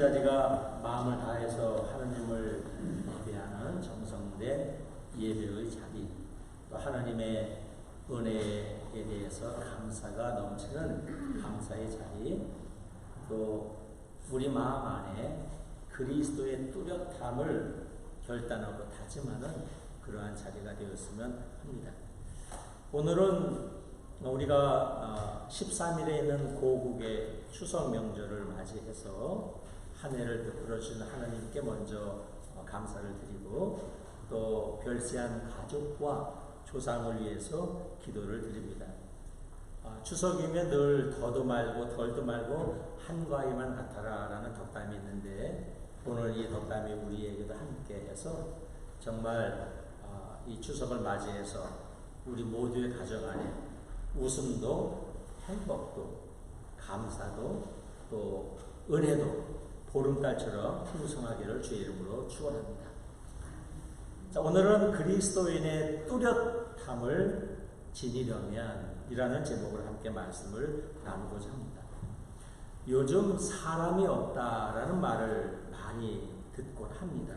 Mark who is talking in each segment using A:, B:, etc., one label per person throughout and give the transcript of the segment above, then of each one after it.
A: 자리가 마음을 다해서 하나님을 예배하는 정성된 예배의 자리, 또 하나님의 은혜에 대해서 감사가 넘치는 감사의 자리, 또 우리 마음 안에 그리스도의 뚜렷함을 결단하고 다짐하는 그러한 자리가 되었으면 합니다. 오늘은 우리가 13일에 있는 고국의 추석 명절을 맞이해서 한 해를 베풀어주신 하나님께 먼저 감사를 드리고 또 별세한 가족과 조상을 위해서 기도를 드립니다. 추석이면 늘 더도 말고 덜도 말고 한가위만 같아라 라는 덕담이 있는데 오늘 이 덕담이 우리에게도 함께 해서 정말 이 추석을 맞이해서 우리 모두의 가정 안에 웃음도 행복도 감사도 또 은혜도 보름달처럼 풍성하기를 주의 이름으로 축원합니다. 자, 오늘은 그리스도인의 뚜렷함을 지니려면 이라는 제목으로 함께 말씀을 나누고자 합니다. 요즘 사람이 없다라는 말을 많이 듣곤 합니다.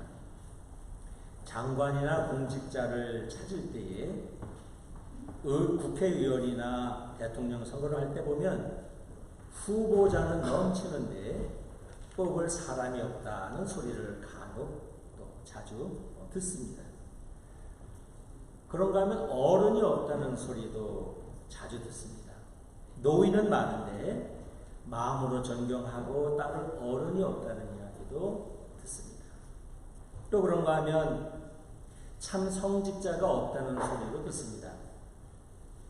A: 장관이나 공직자를 찾을 때에 국회의원이나 대통령 선거를 할 때 보면 후보자는 넘치는데 뽑을 사람이 없다는 소리를 간혹 또 자주 듣습니다. 그런가 하면 어른이 없다는 소리도 자주 듣습니다. 노인은 많은데 마음으로 존경하고 따를 어른이 없다는 이야기도 듣습니다. 또 그런가 하면 참 성직자가 없다는 소리도 듣습니다.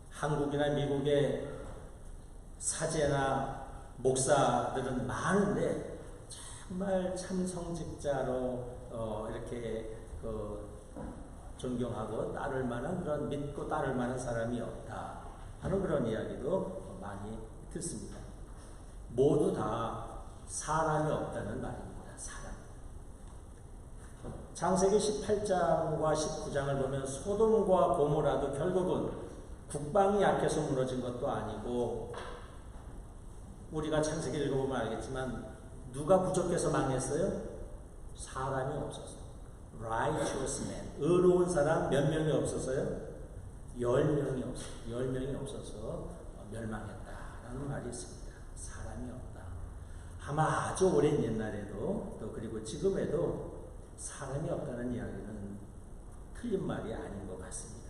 A: 한국이나 미국의 사제나 목사들은 많은데 정말 참 성직자로 이렇게 존경하고 따를 만한 그런 믿고 따를 만한 사람이 없다 하는 그런 이야기도 많이 듣습니다. 모두 다 사람이 없다는 말입니다. 사람. 창세기 18장과 19장을 보면 소돔과 고모라도 결국은 국방이 약해서 무너진 것도 아니고 우리가 창세기 읽어보면 알겠지만 누가 부족해서 망했어요? 사람이 없어서. righteous man. 의로운 사람 몇 명이 없었어요? 10명이 없어서. 10명이 없어서 멸망했다라는 말이 있습니다. 사람이 없다. 아마 아주 오랜 옛날에도 또 그리고 지금에도 사람이 없다는 이야기는 틀린 말이 아닌 것 같습니다.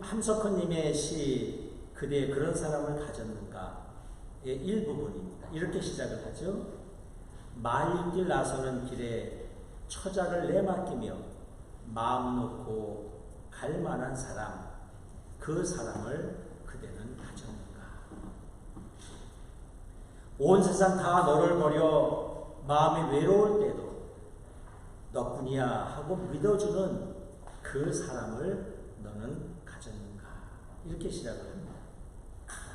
A: 함석헌님의 시 그대 그런 사람을 가졌는가의 일부분입니다. 이렇게 시작을 하죠. 말길 나서는 길에 처자를 내맡기며 마음 놓고 갈 만한 사람, 그 사람을 그대는 가졌는가. 온 세상 다 너를 버려 마음이 외로울 때도 너뿐이야 하고 믿어주는 그 사람을 너는 가졌는가. 이렇게 시작을 합니다.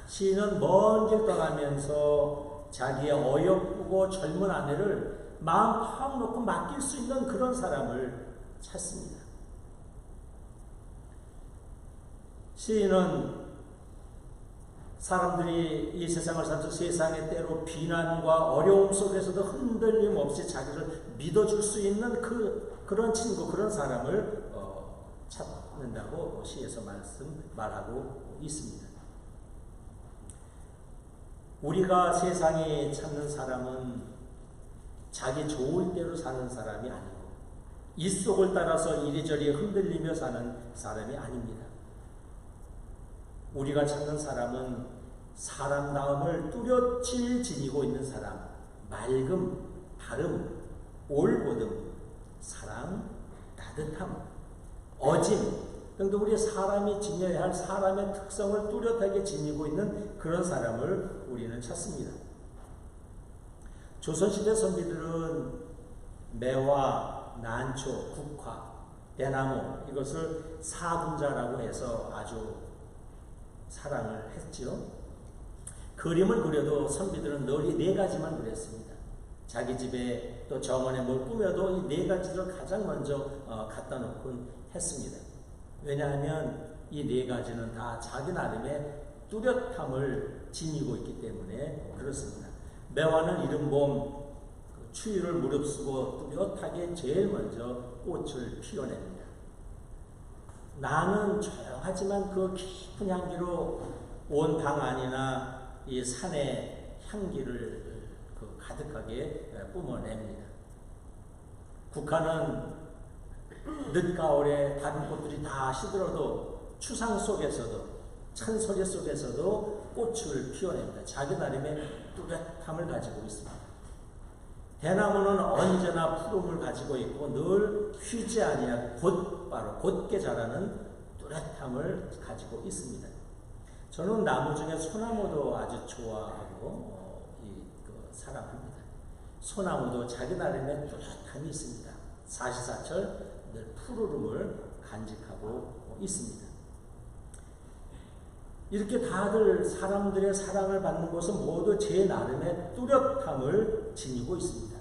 A: 시인은 먼 길 떠나면서 자기의 어여쁘고 젊은 아내를 마음 팍 놓고 맡길 수 있는 그런 사람을 찾습니다. 시인은 사람들이 이 세상을 살면서 세상의 때로 비난과 어려움 속에서도 흔들림 없이 자기를 믿어줄 수 있는 그런 친구, 그런 사람을 찾는다고 시에서 말하고 있습니다. 우리가 세상에 찾는 사람은 자기 좋을 대로 사는 사람이 아니고 이 속을 따라서 이리저리 흔들리며 사는 사람이 아닙니다. 우리가 찾는 사람은 사람다움을 뚜렷이 지니고 있는 사람, 맑음, 바름, 올곧음, 사랑, 따뜻함, 어짐 등등 우리 사람이 지녀야 할 사람의 특성을 뚜렷하게 지니고 있는 그런 사람을 우리는 찾습니다. 조선시대 선비들은 매화, 난초, 국화, 대나무 이것을 사분자라고 해서 아주 사랑을 했죠. 그림을 그려도 선비들은 늘 이 네 가지만 그렸습니다. 자기 집에 또 정원에 뭘 꾸며도 이 네 가지를 가장 먼저 갖다 놓곤 했습니다. 왜냐하면 이 네 가지는 다 자기 나름의 뚜렷함을 지니고 있기 때문에 그렇습니다. 매화는 이른 봄 추위를 무릅쓰고 뚜렷하게 제일 먼저 꽃을 피워냅니다. 나는 조용하지만 그 깊은 향기로 온 방 안이나 이 산의 향기를 가득하게 뿜어냅니다. 국화는 늦가을에 다른 꽃들이 다 시들어도 추상 속에서도 찬소리 속에서도 꽃을 피워냅니다. 자기 나름의 뚜렷함을 가지고 있습니다. 대나무는 언제나 푸름을 가지고 있고 늘 휘지 아니하고 곧바로 곧게 자라는 뚜렷함을 가지고 있습니다. 저는 나무 중에 소나무도 아주 좋아하고 사랑합니다. 소나무도 자기 나름의 뚜렷함이 있습니다. 사시사철 늘 푸르름을 간직하고 있습니다. 이렇게 다들 사람들의 사랑을 받는 것은 모두 제 나름의 뚜렷함을 지니고 있습니다.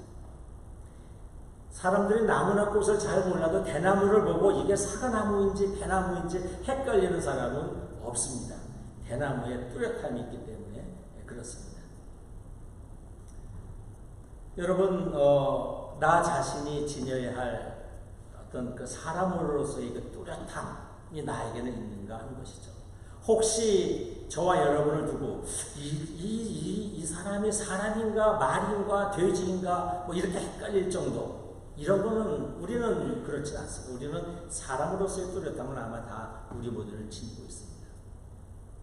A: 사람들이 나무나 꽃을 잘 몰라도 대나무를 보고 이게 사과나무인지 대나무인지 헷갈리는 사람은 없습니다. 대나무에 뚜렷함이 있기 때문에 그렇습니다. 여러분, 나 자신이 지녀야 할 어떤 그 사람으로서의 그 뚜렷함이 나에게는 있는가 하는 것이죠. 혹시 저와 여러분을 두고 이 사람이 사람인가 말인가 돼지인가 뭐 이렇게 헷갈릴 정도 이런 거는 우리는 그렇지 않습니다. 우리는 사람으로서의 뚜렷함을 아마 다 우리 모두를 지니고 있습니다.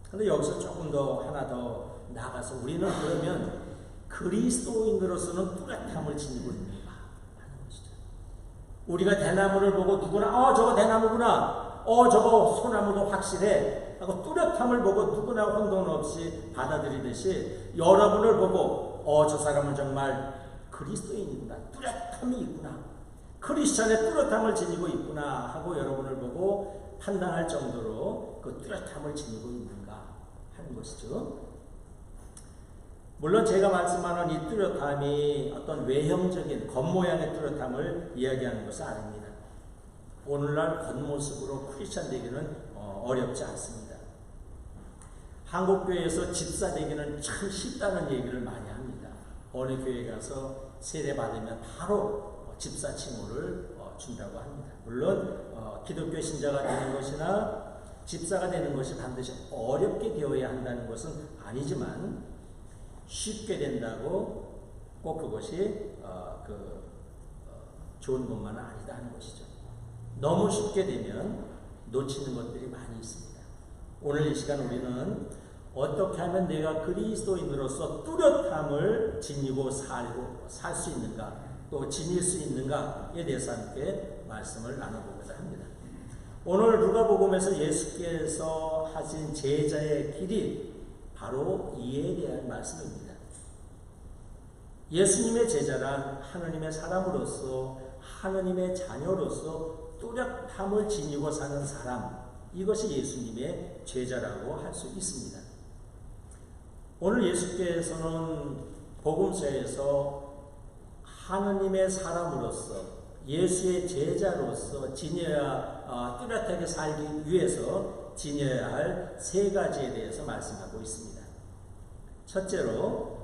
A: 그런데 여기서 조금 더 하나 더 나아가서 우리는 그러면 그리스도인으로서는 뚜렷함을 지니고 있는가 하는 것이죠. 우리가 대나무를 보고 누구나 저거 대나무구나 저거 소나무도 확실해 하고 뚜렷함을 보고 누구나 혼돈 없이 받아들이듯이 여러분을 보고 저 사람은 정말 그리스도인이구나 뚜렷함이 있구나 크리스천의 뚜렷함을 지니고 있구나 하고 여러분을 보고 판단할 정도로 그 뚜렷함을 지니고 있는가 하는 것이죠. 물론 제가 말씀하는 이 뚜렷함이 어떤 외형적인 겉모양의 뚜렷함을 이야기하는 것은 아닙니다. 오늘날 겉모습으로 크리스천 되기는 어렵지 않습니다. 한국교회에서 집사 되기는 참 쉽다는 얘기를 많이 합니다. 어느 교회 가서 세례 받으면 바로 집사 칭호를 준다고 합니다. 물론 기독교 신자가 되는 것이나 집사가 되는 것이 반드시 어렵게 되어야 한다는 것은 아니지만 쉽게 된다고 꼭 그것이 좋은 것만은 아니다 하는 것이죠. 너무 쉽게 되면 놓치는 것들이 많이 있습니다. 오늘 이 시간 우리는 어떻게 하면 내가 그리스도인으로서 뚜렷함을 지니고 살 수 있는가 또 지닐 수 있는가에 대해서 함께 말씀을 나눠보고자 합니다. 오늘 누가복음에서 예수께서 하신 제자의 길이 바로 이에 대한 말씀입니다. 예수님의 제자란 하느님의 사람으로서 하느님의 자녀로서 뚜렷함을 지니고 사는 사람, 이것이 예수님의 제자라고 할 수 있습니다. 오늘 예수께서는 복음서에서 하느님의 사람으로서 예수의 제자로서 지녀야 뚜렷하게 살기 위해서 지녀야 할 세 가지에 대해서 말씀하고 있습니다. 첫째로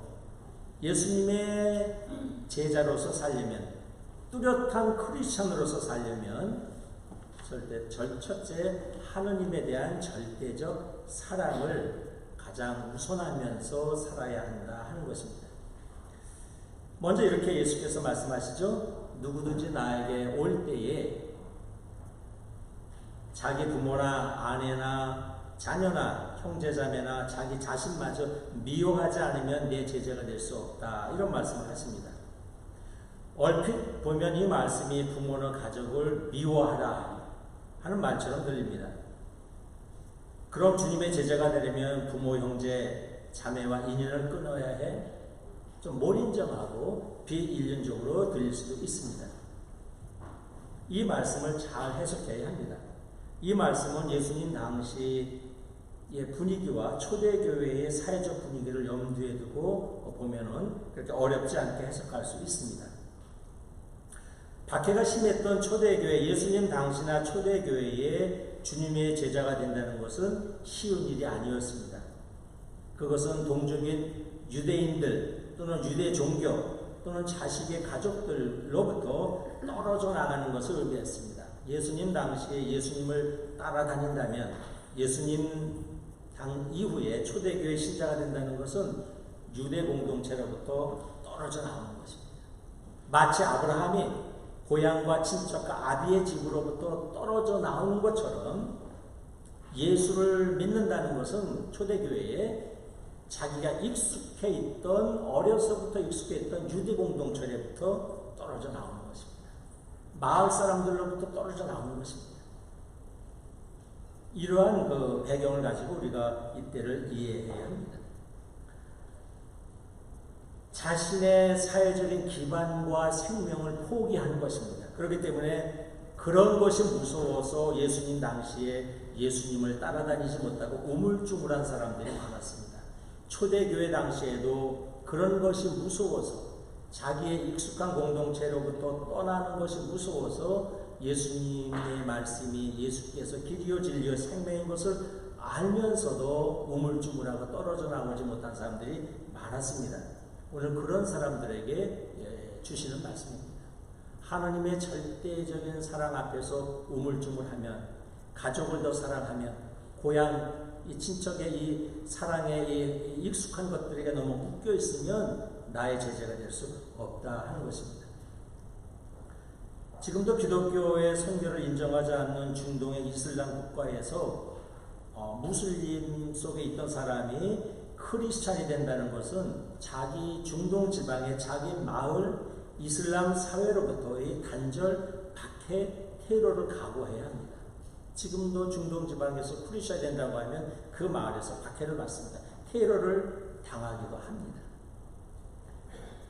A: 예수님의 제자로서 살려면 뚜렷한 크리스천으로서 살려면 첫째 하느님에 대한 절대적 사랑을 가장 우선하면서 살아야 한다 하는 것입니다. 먼저 이렇게 예수께서 말씀하시죠. 누구든지 나에게 올 때에 자기 부모나 아내나 자녀나 형제자매나 자기 자신마저 미워하지 않으면 내 제자가 될 수 없다. 이런 말씀을 하십니다. 얼핏 보면 이 말씀이 부모나 가족을 미워하라 하는 말처럼 들립니다. 그럼 주님의 제자가 되려면 부모, 형제, 자매와 인연을 끊어야 해? 좀 몰인정하고 비인륜적으로 들릴 수도 있습니다. 이 말씀을 잘 해석해야 합니다. 이 말씀은 예수님 당시의 분위기와 초대교회의 사회적 분위기를 염두에 두고 보면은 그렇게 어렵지 않게 해석할 수 있습니다. 박해가 심했던 초대교회, 예수님 당시나 초대교회에 주님의 제자가 된다는 것은 쉬운 일이 아니었습니다. 그것은 동족인 유대인들, 또는 유대 종교 또는 자식의 가족들로부터 떨어져 나가는 것을 의미했습니다. 예수님 당시에 예수님을 따라다닌다면 예수님 당 이후에 초대교회 신자가 된다는 것은 유대 공동체로부터 떨어져 나오는 것입니다. 마치 아브라함이 고향과 친척과 아비의 집으로부터 떨어져 나오는 것처럼 예수를 믿는다는 것은 초대교회에 자기가 익숙해 있던 어려서부터 익숙해 있던 유대 공동체로부터 떨어져 나오는 것입니다. 마을 사람들로부터 떨어져 나오는 것입니다. 이러한 그 배경을 가지고 우리가 이때를 이해해야 합니다. 자신의 사회적인 기반과 생명을 포기하는 것입니다. 그렇기 때문에 그런 것이 무서워서 예수님 당시에 예수님을 따라다니지 못하고 우물쭈물한 사람들이 많았습니다. 초대교회 당시에도 그런 것이 무서워서 자기의 익숙한 공동체로부터 떠나는 것이 무서워서 예수님의 말씀이 예수께서 길이요 진리요 생명인 것을 알면서도 우물쭈물하고 떨어져 나오지 못한 사람들이 많았습니다. 오늘 그런 사람들에게 주시는 말씀입니다. 하나님의 절대적인 사랑 앞에서 우물쭈물하면, 가족을 더 사랑하면, 고향, 이 친척의 이 사랑에 이 익숙한 것들에게 너무 묶여 있으면 나의 제자가 될 수 없다 하는 것입니다. 지금도 기독교의 선교를 인정하지 않는 중동의 이슬람 국가에서 무슬림 속에 있던 사람이 크리스찬이 된다는 것은 자기 중동 지방의 자기 마을 이슬람 사회로부터의 단절 박해 테러를 각오해야 합니다. 지금도 중동 지방에서 크리스찬이 된다고 하면 그 마을에서 박해를 받습니다. 테러를 당하기도 합니다.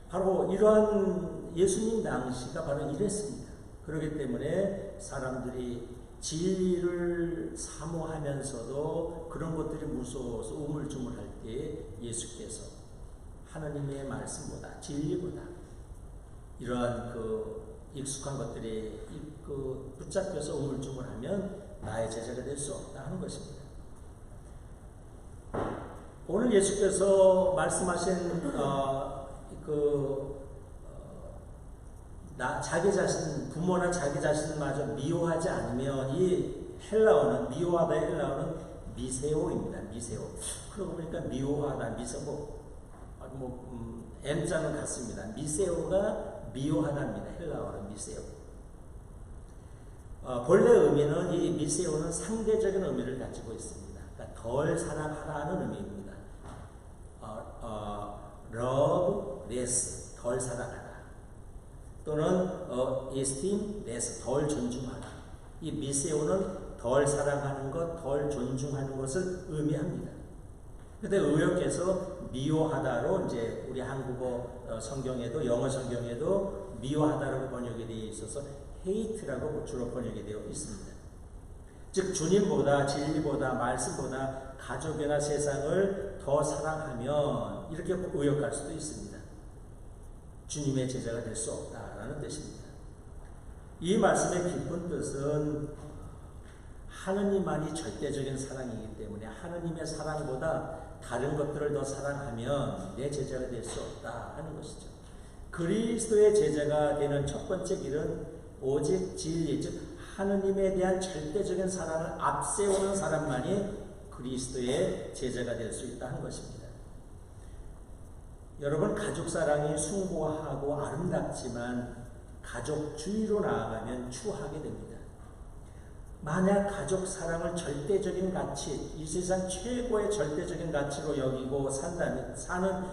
A: 바로 이러한 예수님 당시가 바로 이랬습니다. 그렇기 때문에 사람들이 진리를 사모하면서도 그런 것들이 무서워서 우물쭈물할 때 예수께서 하나님의 말씀보다 진리보다 이러한 그 익숙한 것들이 그 붙잡혀서 우물쭈물하면 나의 제자가 될 수 없다 하는 것입니다. 오늘 예수께서 말씀하신 자기 자신, 부모나 자기 자신마저 미워하지 않으면 이 헬라어는 미워하다의 헬라어는 미세오입니다. 미세오. 그러고 보니까 미워하다, M자는 같습니다. 미세오가 미워하다입니다. 헬라어는 미세오. 본래 의미는 이 미세오는 상대적인 의미를 가지고 있습니다. 그러니까 덜 사랑하라는 의미입니다. love less, 덜 사랑하라. 또는 esteem less, 덜 존중하라. 이 미세오는 덜 사랑하는 것, 덜 존중하는 것을 의미합니다. 그런데 의역에서 미워하다로 이제 우리 한국어 성경에도 영어 성경에도 미워하다라고 번역이 되어 있어서 hate라고 주로 번역이 되어 있습니다. 즉 주님보다 진리보다 말씀보다 가족이나 세상을 더 사랑하면 이렇게 의역할 수도 있습니다. 주님의 제자가 될 수 없다라는 뜻입니다. 이 말씀의 깊은 뜻은 하느님만이 절대적인 사랑이기 때문에 하느님의 사랑보다 다른 것들을 더 사랑하면 내 제자가 될 수 없다 하는 것이죠. 그리스도의 제자가 되는 첫 번째 길은 오직 진리, 즉 하느님에 대한 절대적인 사랑을 앞세우는 사람만이 그리스도의 제자가 될 수 있다 하는 것입니다. 여러분, 가족 사랑이 숭고하고 아름답지만 가족주의로 나아가면 추하게 됩니다. 만약 가족 사랑을 절대적인 가치, 이 세상 최고의 절대적인 가치로 여기고 사는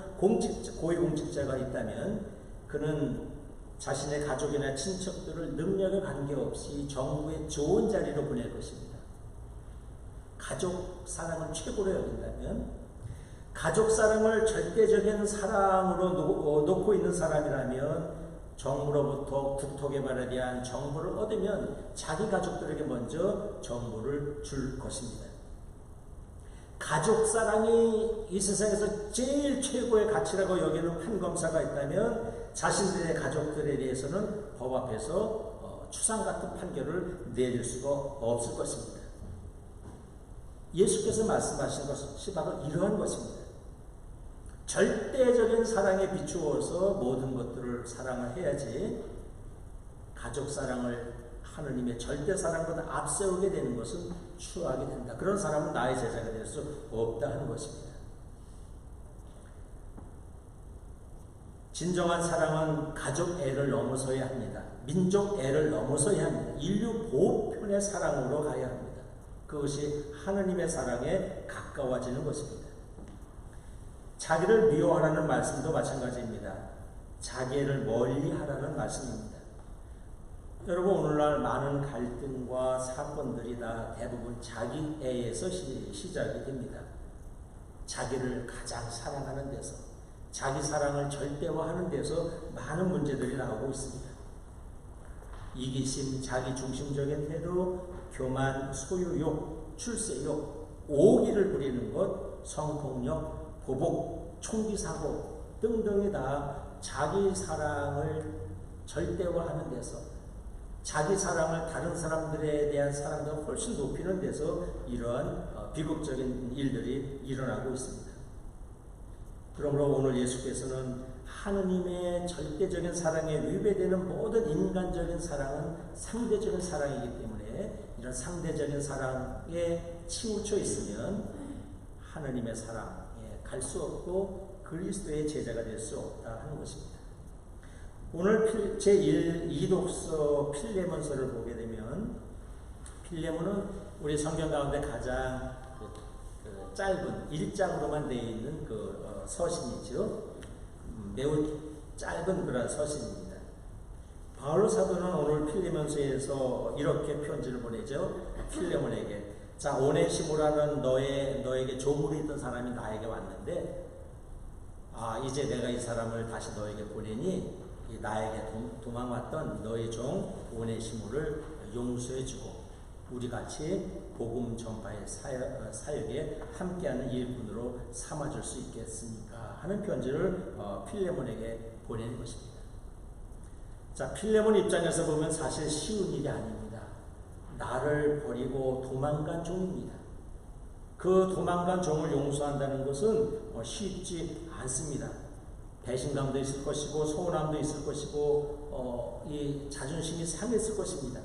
A: 고위공직자가 있다면 그는 자신의 가족이나 친척들을 능력에 관계없이 정부의 좋은 자리로 보낼 것입니다. 가족 사랑을 최고로 여긴다면, 가족 사랑을 절대적인 사랑으로 놓고 있는 사람이라면 정부로부터 국토개발에 대한 정보를 얻으면 자기 가족들에게 먼저 정보를 줄 것입니다. 가족 사랑이 이 세상에서 제일 최고의 가치라고 여기는 판검사가 있다면 자신들의 가족들에 대해서는 법 앞에서 추상 같은 판결을 내릴 수가 없을 것입니다. 예수께서 말씀하신 것이 바로 이러한 것입니다. 절대적인 사랑에 비추어서 모든 것들을 사랑을 해야지 가족 사랑을 하느님의 절대 사랑보다 앞세우게 되는 것은 추하게 된다. 그런 사람은 나의 제자가 될 수 없다 하는 것입니다. 진정한 사랑은 가족 애를 넘어서야 합니다. 민족 애를 넘어서야 합니다. 인류 보편의 사랑으로 가야 합니다. 그것이 하느님의 사랑에 가까워지는 것입니다. 자기를 미워하라는 말씀도 마찬가지입니다. 자기를 멀리하라는 말씀입니다. 여러분, 오늘날 많은 갈등과 사건들이 다 대부분 자기 애에서 시작이 됩니다. 자기를 가장 사랑하는 데서, 자기 사랑을 절대화하는 데서 많은 문제들이 나오고 있습니다. 이기심, 자기 중심적인 태도, 교만, 소유욕, 출세욕, 오기를 부리는 것, 성폭력, 보복, 총기사고 등등이 다 자기 사랑을 절대화하는 데서, 자기 사랑을 다른 사람들에 대한 사랑보다 훨씬 높이는 데서 이러한 비극적인 일들이 일어나고 있습니다. 그러므로 오늘 예수께서는 하느님의 절대적인 사랑에 위배되는 모든 인간적인 사랑은 상대적인 사랑이기 때문에 이런 상대적인 사랑에 치우쳐 있으면 하느님의 사랑에 갈 수 없고 그리스도의 제자가 될 수 없다 하는 것입니다. 오늘 제2독서 필레몬서를 보게 되면, 필레몬은 우리 성경 가운데 가장 짧은 1장으로만 되어 있는 서신이죠. 매우 짧은 그런 서신입니다. 바울 사도는 오늘 필레몬서에서 이렇게 편지를 보내죠. 필레몬에게, 자, 오네시모라는 너에게 조물이 있던 사람이 나에게 왔는데, 이제 내가 이 사람을 다시 너에게 보내니 나에게 도망왔던 너의 종 오네시모를 용서해주고 우리 같이 복음 전파의 사역에 함께하는 일꾼으로 삼아줄 수 있겠습니까? 하는 편지를 필레몬에게 보내는 것입니다. 자, 필레몬 입장에서 보면 사실 쉬운 일이 아닙니다. 나를 버리고 도망간 종입니다. 그 도망간 종을 용서한다는 것은 쉽지 않습니다. 배신감도 있을 것이고 서운함도 있을 것이고 이 자존심이 상했을 것입니다.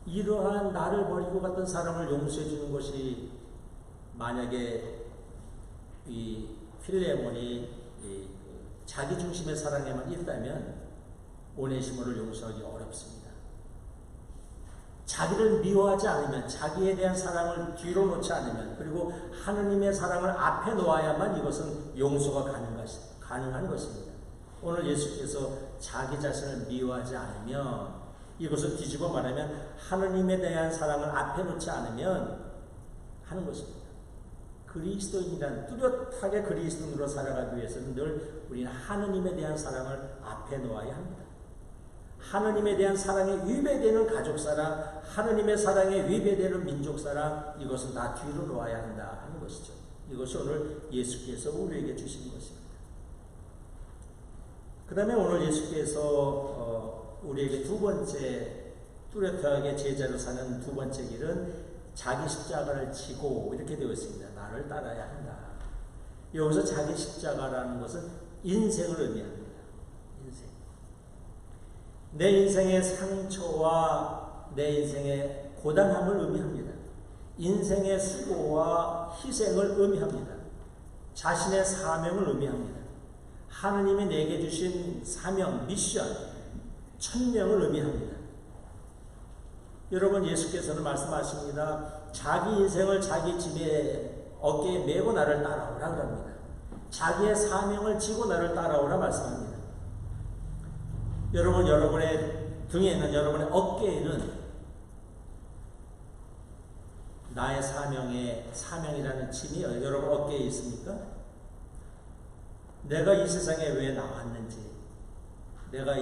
A: 이러한 나를 버리고 갔던 사람을 용서해 주는 것이 만약에 이 필레몬이 자기 중심의 사랑에만 있다면 오네시모를 용서하기 어렵습니다. 자기를 미워하지 않으면, 자기에 대한 사랑을 뒤로 놓지 않으면, 그리고 하느님의 사랑을 앞에 놓아야만 이것은 용서가 가능한 것입니다. 오늘 예수께서 자기 자신을 미워하지 않으면, 이것을 뒤집어 말하면 하느님에 대한 사랑을 앞에 놓지 않으면 하는 것입니다. 그리스도인이란, 뚜렷하게 그리스도인으로 살아가기 위해서는 늘 우리는 하느님에 대한 사랑을 앞에 놓아야 합니다. 하느님에 대한 사랑에 위배되는 가족사랑, 하느님의 사랑에 위배되는 민족사랑, 이것은 다 뒤로 놓아야 한다 하는 것이죠. 이것이 오늘 예수께서 우리에게 주신 것입니다. 그 다음에 오늘 예수께서 우리에게 두 번째, 뚜렷하게 제자로 사는 두 번째 길은 자기 십자가를 지고, 이렇게 되어 있습니다. 나를 따라야 한다. 여기서 자기 십자가라는 것은 인생을 의미합니다. 인생. 내 인생의 상처와 내 인생의 고단함을 의미합니다. 인생의 수고와 희생을 의미합니다. 자신의 사명을 의미합니다. 하느님이 내게 주신 사명, 미션, 천명을 의미합니다. 여러분, 예수께서는 말씀하십니다. 자기 인생을 자기 집에 어깨에 메고 나를 따라오라 그럽니다. 자기의 사명을 지고 나를 따라오라 말씀합니다. 여러분, 여러분의 등에는, 여러분의 어깨에는 나의 사명이라는 짐이 여러분 어깨에 있습니까? 내가 이 세상에 왜 나왔는지, 내가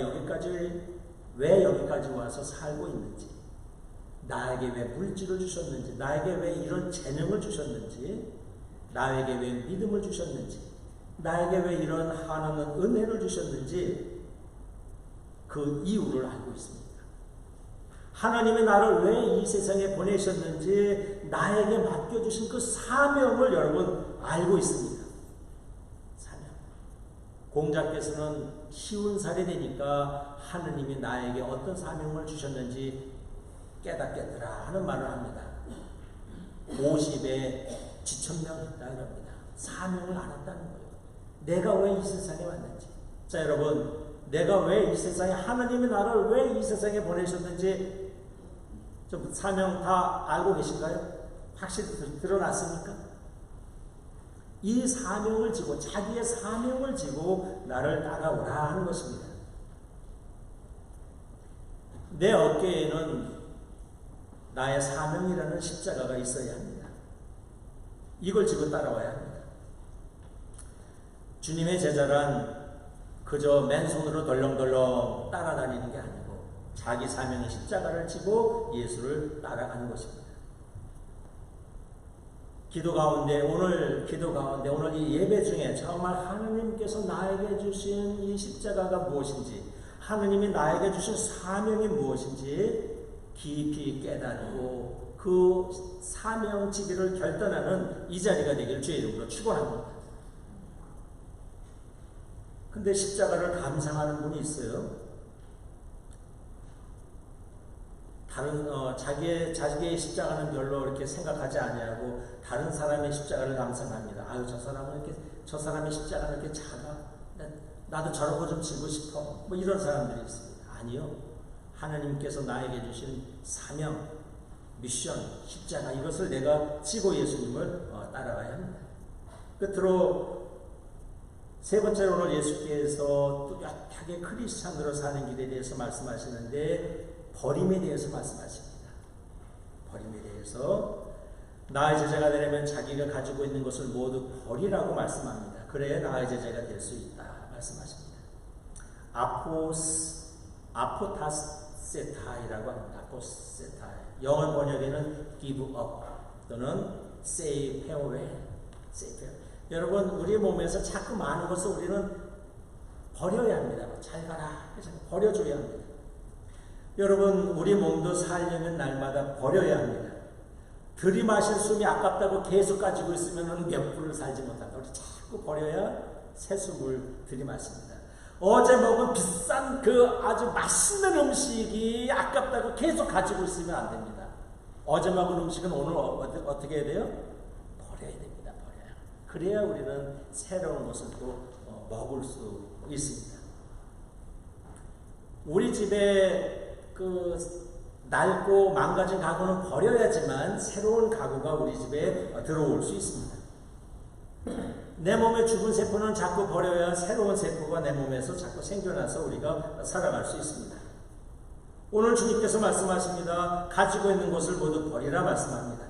A: 왜 여기까지 와서 살고 있는지, 나에게 왜 물질을 주셨는지, 나에게 왜 이런 재능을 주셨는지, 나에게 왜 믿음을 주셨는지, 나에게 왜 이런 한없는 은혜를 주셨는지, 그 이유를 알고 있습니다. 하나님이 나를 왜 이 세상에 보내셨는지, 나에게 맡겨주신 그 사명을 여러분 알고 있습니다. 공자께서는 쉬운 살이 되니까 하느님이 나에게 어떤 사명을 주셨는지 깨닫겠더라 하는 말을 합니다. 50에 지천명했다는 겁니다. 사명을 알았다는 거예요. 내가 왜 이 세상에 왔는지. 자, 여러분, 내가 왜 이 세상에, 하나님이 나를 왜 이 세상에 보내셨는지 좀 사명 다 알고 계신가요? 확실히 드러났습니까? 이 사명을 지고, 자기의 사명을 지고 나를 따라오라 하는 것입니다. 내 어깨에는 나의 사명이라는 십자가가 있어야 합니다. 이걸 지고 따라와야 합니다. 주님의 제자란 그저 맨손으로 덜렁덜렁 따라다니는 게 아니고 자기 사명의 십자가를 지고 예수를 따라가는 것입니다. 기도 가운데 오늘 이 예배 중에 정말 하나님께서 나에게 주신 이 십자가가 무엇인지, 하나님이 나에게 주신 사명이 무엇인지 깊이 깨닫고 그 사명지기를 결단하는 이 자리가 되기를 주의 이름으로 축원합니다. 근데 십자가를 감상하는 분이 있어요. 자기의 십자가는 별로 이렇게 생각하지 아니하고 다른 사람의 십자가를 감상합니다. 아유, 저 사람의 십자가는 이렇게 작아. 나도 저런 거 좀 지고 싶어. 뭐 이런 사람들이 있습니다. 아니요. 하나님께서 나에게 주신 사명, 미션, 십자가, 이것을 내가 지고 예수님을 따라가야 합니다. 끝으로 세 번째로 오늘 예수께서 뚜렷하게 크리스찬으로 사는 길에 대해서 말씀하시는데 버림에 대해서 말씀하십니다. 버림에 대해서 나의 제자가 되려면 자기가 가지고 있는 것을 모두 버리라고 말씀합니다. 그래야 나의 제자가 될 수 있다 말씀하십니다. 아포타세타이라고 합니다. 아포세타이. 영어 번역에는 give up 또는 say farewell. 여러분, 우리 몸에서 자꾸 많은 것을 우리는 버려야 합니다. 잘 가라. 버려줘야 합니다. 여러분, 우리 몸도 살려면 날마다 버려야 합니다. 들이마실 숨이 아깝다고 계속 가지고 있으면 몇 분을 살지 못한다. 우리 자꾸 버려야 새 숨을 들이마십니다. 어제 먹은 비싼 아주 맛있는 음식이 아깝다고 계속 가지고 있으면 안 됩니다. 어제 먹은 음식은 오늘 어떻게 해야 돼요? 버려야 됩니다. 버려야. 그래야 우리는 새로운 것을 또 먹을 수 있습니다. 우리 집에 낡고 망가진 가구는 버려야지만 새로운 가구가 우리 집에 들어올 수 있습니다. 내 몸에 죽은 세포는 자꾸 버려야 새로운 세포가 내 몸에서 자꾸 생겨나서 우리가 살아갈 수 있습니다. 오늘 주님께서 말씀하십니다. 가지고 있는 것을 모두 버리라 말씀합니다.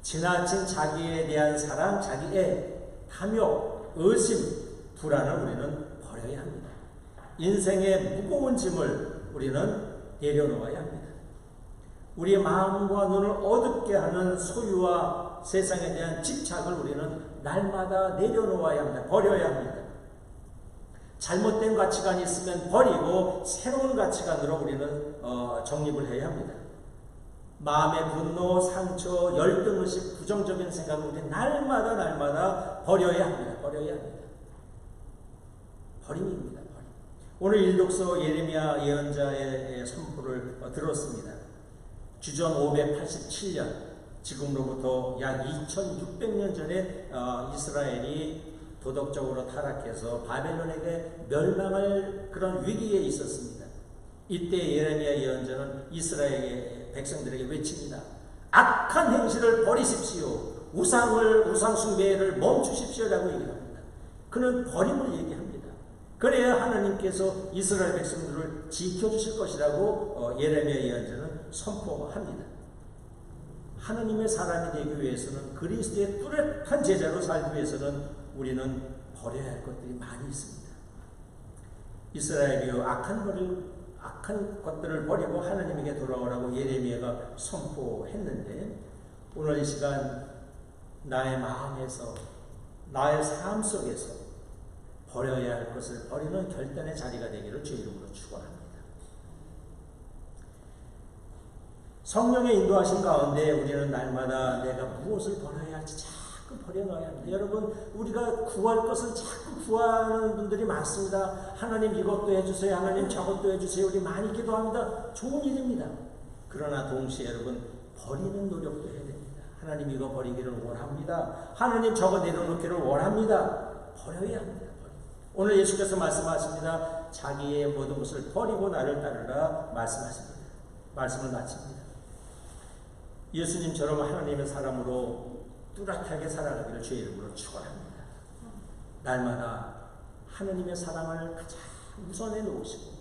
A: 지나친 자기에 대한 사랑, 자기의 탐욕, 의심, 불안을 우리는 버려야 합니다. 인생의 무거운 짐을 우리는 내려놓아야 합니다. 우리의 마음과 눈을 어둡게 하는 소유와 세상에 대한 집착을 우리는 날마다 내려놓아야 합니다. 버려야 합니다. 잘못된 가치관이 있으면 버리고 새로운 가치관으로 우리는 정립을 해야 합니다. 마음의 분노, 상처, 열등의식, 부정적인 생각을 우리는 날마다 버려야 합니다. 버려야 합니다. 버림입니다. 버림. 오늘 일독서 예레미야 예언자의 선포를 들었습니다. 주전 587년, 지금으로부터 약 2600년 전에 이스라엘이 도덕적으로 타락해서 바벨론에게 멸망할 그런 위기에 있었습니다. 이때 예레미야 예언자는 이스라엘의 백성들에게 외칩니다. 악한 행실을 버리십시오. 우상 숭배를 멈추십시오라고 얘기합니다. 그는 버림을 얘기합니다. 그래야 하나님께서 이스라엘 백성들을 지켜주실 것이라고 예레미야 예언자는 선포합니다. 하나님의 사람이 되기 위해서는, 그리스도의 뚜렷한 제자로 살기 위해서는 우리는 버려야 할 것들이 많이 있습니다. 이스라엘이여 악한 것들을 버리고 하나님에게 돌아오라고 예레미야가 선포했는데, 오늘 이 시간 나의 마음에서, 나의 삶 속에서 버려야 할 것을 버리는 결단의 자리가 되기를 주의 이름으로 축원합니다. 성령의 인도하심 가운데 우리는 날마다 내가 무엇을 버려야 할지 자꾸 자꾸 버려놔야 합니다. 여러분, 우리가 구할 것을 자꾸 구하는 분들이 많습니다. 하나님 이것도 해주세요. 하나님 저것도 해주세요. 우리 많이 기도합니다. 좋은 일입니다. 그러나 동시에 여러분, 버리는 노력도 해야 됩니다. 하나님 이거 버리기를 원합니다. 하나님 저거 내려놓기를 원합니다. 버려야 합니다. 오늘 예수께서 말씀하십니다. 자기의 모든 것을 버리고 나를 따르라 말씀하십니다. 말씀을 마칩니다. 예수님처럼 하나님의 사람으로 뚜렷하게 살아가기를 주의 이름으로 축원합니다. 날마다 하나님의 사랑을 가장 우선에 놓으시고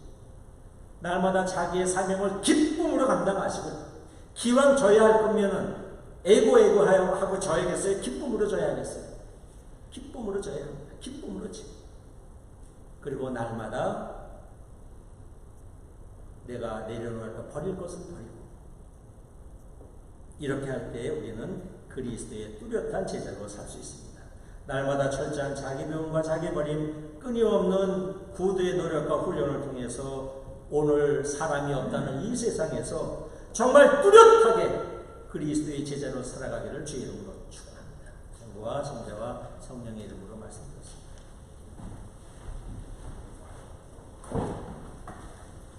A: 날마다 자기의 사명을 기쁨으로 감당하시고 기왕 져야 할 거면은 애고하고 져야겠어요? 기쁨으로 져야겠어요? 기쁨으로 져야 합니다. 기쁨으로 지고 그리고 날마다 내가 내려놓을 것 버릴 것은 버리고 이렇게 할 때 우리는 그리스도의 뚜렷한 제자로 살 수 있습니다. 날마다 철저한 자기 배움과 자기 버림, 끊임없는 구두의 노력과 훈련을 통해서 오늘 사람이 없다는 이 세상에서 정말 뚜렷하게 그리스도의 제자로 살아가기를 주의 이름으로 축원합니다. 성부와 성자와 성령의 이름으로 말씀드렸습니다.